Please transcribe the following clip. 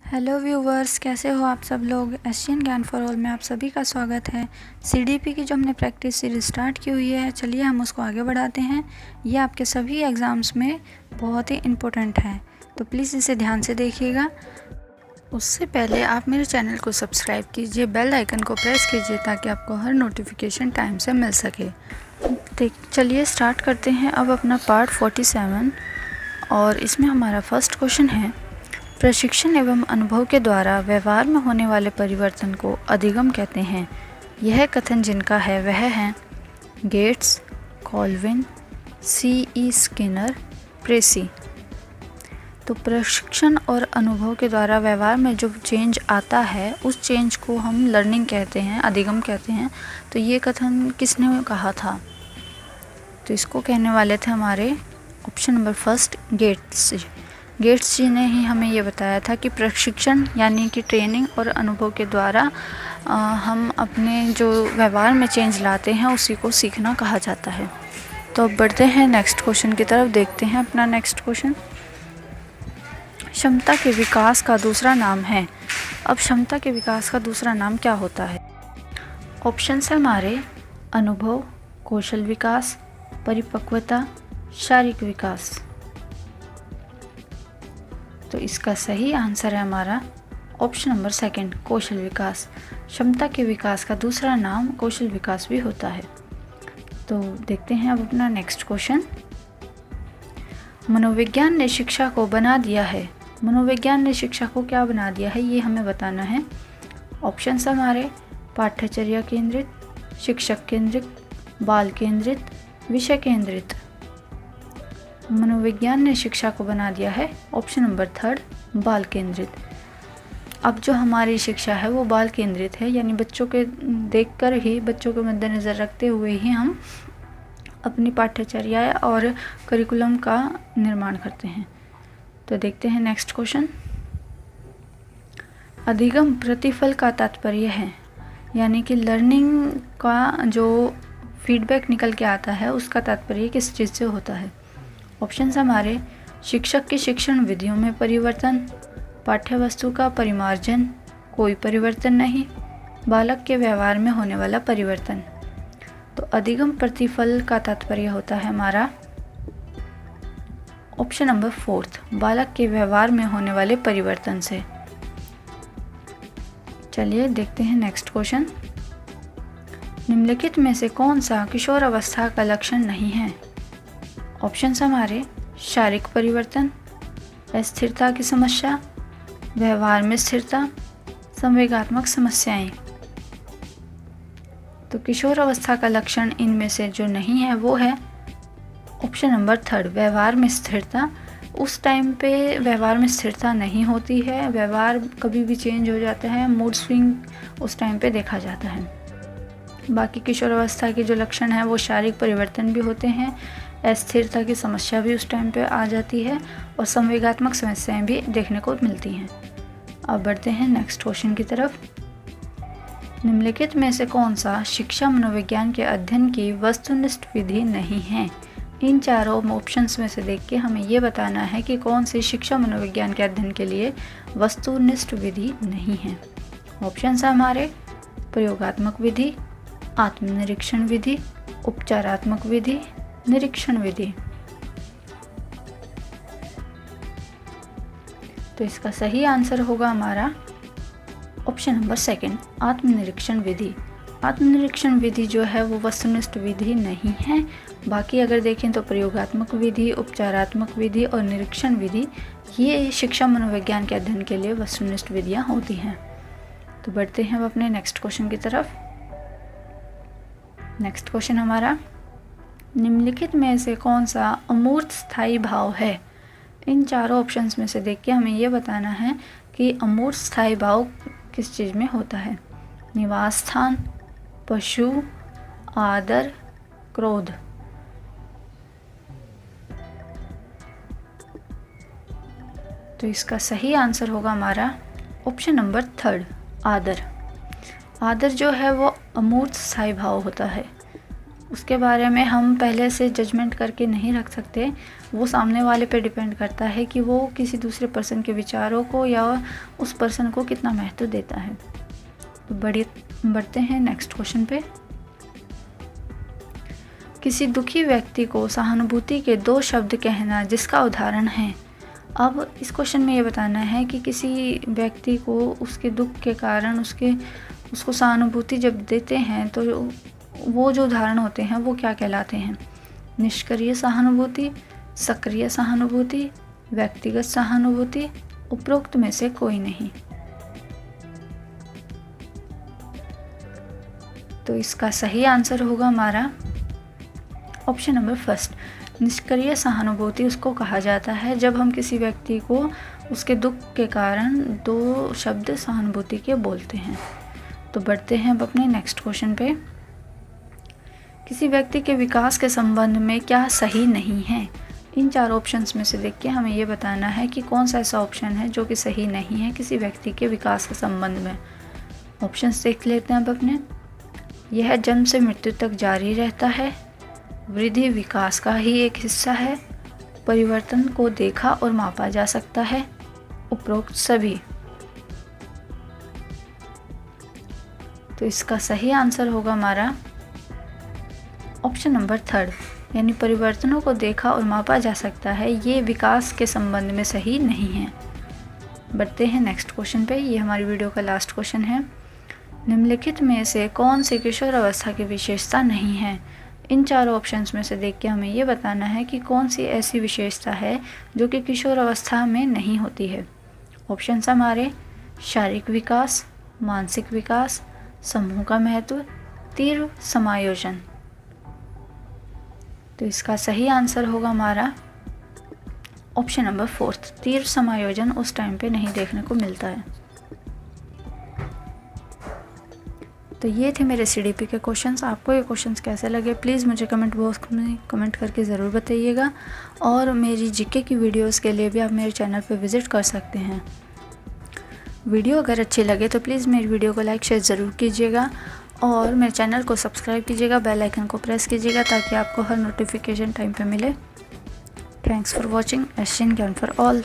Hello viewers, कैसे हो आप सब लोग। एशियन ज्ञान फॉर ऑल में आप सभी का स्वागत है। सीडीपी की जो हमने प्रैक्टिस सीरीज स्टार्ट की हुई है, चलिए हम उसको आगे बढ़ाते हैं। ये आपके सभी एग्ज़ाम्स में बहुत ही इम्पोर्टेंट है, तो प्लीज़ इसे ध्यान से देखिएगा। उससे पहले आप मेरे चैनल को सब्सक्राइब कीजिए, बेल आइकन को प्रेस कीजिए ताकि आपको हर नोटिफिकेशन टाइम से मिल सके। चलिए स्टार्ट करते हैं अब अपना पार्ट 47 और इसमें हमारा फर्स्ट क्वेश्चन है, प्रशिक्षण एवं अनुभव के द्वारा व्यवहार में होने वाले परिवर्तन को अधिगम कहते हैं। यह कथन जिनका है वह हैं गेट्स, कॉल्विन, C.E. स्किनर, प्रेसी। तो प्रशिक्षण और अनुभव के द्वारा व्यवहार में जो चेंज आता है उस चेंज को हम लर्निंग कहते हैं, अधिगम कहते हैं। तो ये कथन किसने कहा था? तो इसको कहने वाले थे हमारे option number first Gates. Gates ji ने ही हमें ये बताया था कि प्रशिक्षण यानी कि ट्रेनिंग और अनुभव के द्वारा हम अपने जो व्यवहार में चेंज लाते हैं उसी को सीखना कहा जाता है। तो अब बढ़ते हैं नेक्स्ट क्वेश्चन की तरफ, देखते हैं अपना नेक्स्ट क्वेश्चन। क्षमता के विकास का दूसरा नाम है। अब क्षमता के विकास का दूसरा नाम क्या होता है? ऑप्शन है हमारे अनुभव, कौशल विकास, परिपक्वता, शारीरिक विकास। तो इसका सही आंसर है हमारा ऑप्शन नंबर सेकंड, कौशल विकास। क्षमता के विकास का दूसरा नाम कौशल विकास भी होता है। तो देखते हैं अब अपना नेक्स्ट क्वेश्चन। मनोविज्ञान ने शिक्षा को बना दिया है। मनोविज्ञान ने शिक्षा को क्या बना दिया है, ये हमें बताना है। ऑप्शन हमारे पाठ्यचर्या केंद्रित, शिक्षक केंद्रित, बाल केंद्रित, विषय केंद्रित। मनोविज्ञान ने शिक्षा को बना दिया है ऑप्शन नंबर थर्ड, बाल केंद्रित। अब जो हमारी शिक्षा है वो बाल केंद्रित है, यानी बच्चों के देखकर ही, बच्चों को मद्देनज़र रखते हुए ही हम अपनी पाठ्यचर्या और करिकुलम का निर्माण करते हैं। तो देखते हैं नेक्स्ट क्वेश्चन। अधिगम प्रतिफल का तात्पर्य है, यानी कि लर्निंग का जो फीडबैक निकल के आता है उसका तात्पर्य किस चीज़ से होता है? ऑप्शन हमारे शिक्षक की शिक्षण विधियों में परिवर्तन, पाठ्यवस्तु का परिमार्जन, कोई परिवर्तन नहीं, बालक के व्यवहार में होने वाला परिवर्तन। तो अधिगम प्रतिफल का तात्पर्य होता है हमारा ऑप्शन नंबर फोर्थ, बालक के व्यवहार में होने वाले परिवर्तन से। चलिए देखते हैं नेक्स्ट क्वेश्चन। निम्नलिखित में से कौन सा किशोर अवस्था का लक्षण नहीं है? ऑप्शन हमारे शारीरिक परिवर्तन, अस्थिरता की समस्या, व्यवहार में स्थिरता, संवेगात्मक समस्याएं। तो किशोर अवस्था का लक्षण इनमें से जो नहीं है वो है ऑप्शन नंबर थर्ड, व्यवहार में स्थिरता। उस टाइम पे व्यवहार में स्थिरता नहीं होती है, व्यवहार कभी भी चेंज हो जाता है, मूड स्विंग उस टाइम पे देखा जाता है। बाकी किशोर अवस्था के जो लक्षण हैं वो शारीरिक परिवर्तन भी होते हैं, अस्थिरता की समस्या भी उस टाइम पे आ जाती है और संवेगात्मक समस्याएं भी देखने को मिलती हैं। अब बढ़ते हैं नेक्स्ट क्वेश्चन की तरफ। निम्नलिखित में से कौन सा शिक्षा मनोविज्ञान के अध्ययन की वस्तुनिष्ठ विधि नहीं है? इन चारों ऑप्शंस में से देख के हमें ये बताना है कि कौन सी शिक्षा मनोविज्ञान के अध्ययन के लिए वस्तुनिष्ठ विधि नहीं है। ऑप्शन है हमारे प्रयोगात्मक विधि, आत्मनिरीक्षण विधि, उपचारात्मक विधि, निरीक्षण विधि। तो इसका सही आंसर होगा हमारा ऑप्शन नंबर सेकंड, आत्मनिरीक्षण विधि। आत्मनिरीक्षण विधि जो है वो वस्तुनिष्ठ विधि नहीं है। बाकी अगर देखें तो प्रयोगात्मक विधि, उपचारात्मक विधि और निरीक्षण विधि ये शिक्षा मनोविज्ञान के अध्ययन के लिए वस्तुनिष्ठ विधियाँ होती हैं। तो बढ़ते हैं अब अपने नेक्स्ट क्वेश्चन की तरफ। नेक्स्ट क्वेश्चन हमारा, निम्नलिखित में से कौन सा अमूर्त स्थायी भाव है? इन चारों ऑप्शंस में से देख के हमें ये बताना है कि अमूर्त स्थायी भाव किस चीज़ में होता है। निवास स्थान, पशु, आदर, क्रोध। तो इसका सही आंसर होगा हमारा ऑप्शन नंबर थर्ड, आदर। आदर जो है वो अमूर्त स्थायी भाव होता है। उसके बारे में हम पहले से जजमेंट करके नहीं रख सकते। वो सामने वाले पे डिपेंड करता है कि वो किसी दूसरे पर्सन के विचारों को या उस पर्सन को कितना महत्व देता है। तो बढ़ते हैं नेक्स्ट क्वेश्चन पे। किसी दुखी व्यक्ति को सहानुभूति के 2 शब्द कहना जिसका उदाहरण है। अब इस क्वेश्चन में ये बताना है कि किसी व्यक्ति को उसके दुख के कारण उसको सहानुभूति जब देते हैं तो वो जो उदाहरण होते हैं वो क्या कहलाते हैं। निष्क्रिय सहानुभूति, सक्रिय सहानुभूति, व्यक्तिगत सहानुभूति, उपरोक्त में से कोई नहीं। तो इसका सही आंसर होगा हमारा ऑप्शन नंबर फर्स्ट। निष्क्रिय सहानुभूति उसको कहा जाता है जब हम किसी व्यक्ति को उसके दुख के कारण 2 शब्द सहानुभूति के बोलते हैं। तो बढ़ते हैं अब अपने नेक्स्ट क्वेश्चन पे। किसी व्यक्ति के विकास के संबंध में क्या सही नहीं है। इन 4 ऑप्शंस में से देख के हमें ये बताना है कि कौन सा ऐसा ऑप्शन है जो कि सही नहीं है किसी व्यक्ति के विकास के संबंध में। ऑप्शंस देख लेते हैं अब अपने। यह जन्म से मृत्यु तक जारी रहता है, वृद्धि विकास का ही एक हिस्सा है, परिवर्तन को देखा और मापा जा सकता है, उपरोक्त सभी। तो इसका सही आंसर होगा हमारा ऑप्शन नंबर 3, यानी परिवर्तनों को देखा और मापा जा सकता है, ये विकास के संबंध में सही नहीं है। बढ़ते हैं नेक्स्ट क्वेश्चन पे। ये हमारी वीडियो का लास्ट क्वेश्चन है। निम्नलिखित में से कौन सी किशोर अवस्था की विशेषता नहीं है। इन 4 ऑप्शंस में से देख के हमें ये बताना है कि कौन सी ऐसी विशेषता है जो कि किशोर अवस्था में नहीं होती है। ऑप्शंस हमारे शारीरिक विकास, मानसिक विकास, समूह का महत्व, तीव्र समायोजन। तो इसका सही आंसर होगा हमारा ऑप्शन नंबर 4। तीव्र समायोजन उस टाइम पे नहीं देखने को मिलता है। तो ये थे मेरे CDP के क्वेश्चंस। आपको ये क्वेश्चंस कैसे लगे प्लीज़ मुझे कमेंट बॉक्स में कमेंट करके ज़रूर बताइएगा। और मेरी GK की वीडियोस के लिए भी आप मेरे चैनल पर विज़िट कर सकते हैं। वीडियो अगर अच्छी लगे तो प्लीज़ मेरी वीडियो को लाइक शेयर ज़रूर कीजिएगा और मेरे चैनल को सब्सक्राइब कीजिएगा, बेल आइकन को प्रेस कीजिएगा ताकि आपको हर नोटिफिकेशन टाइम पे मिले। थैंक्स फॉर वॉचिंग एशियन ज्ञान फॉर ऑल।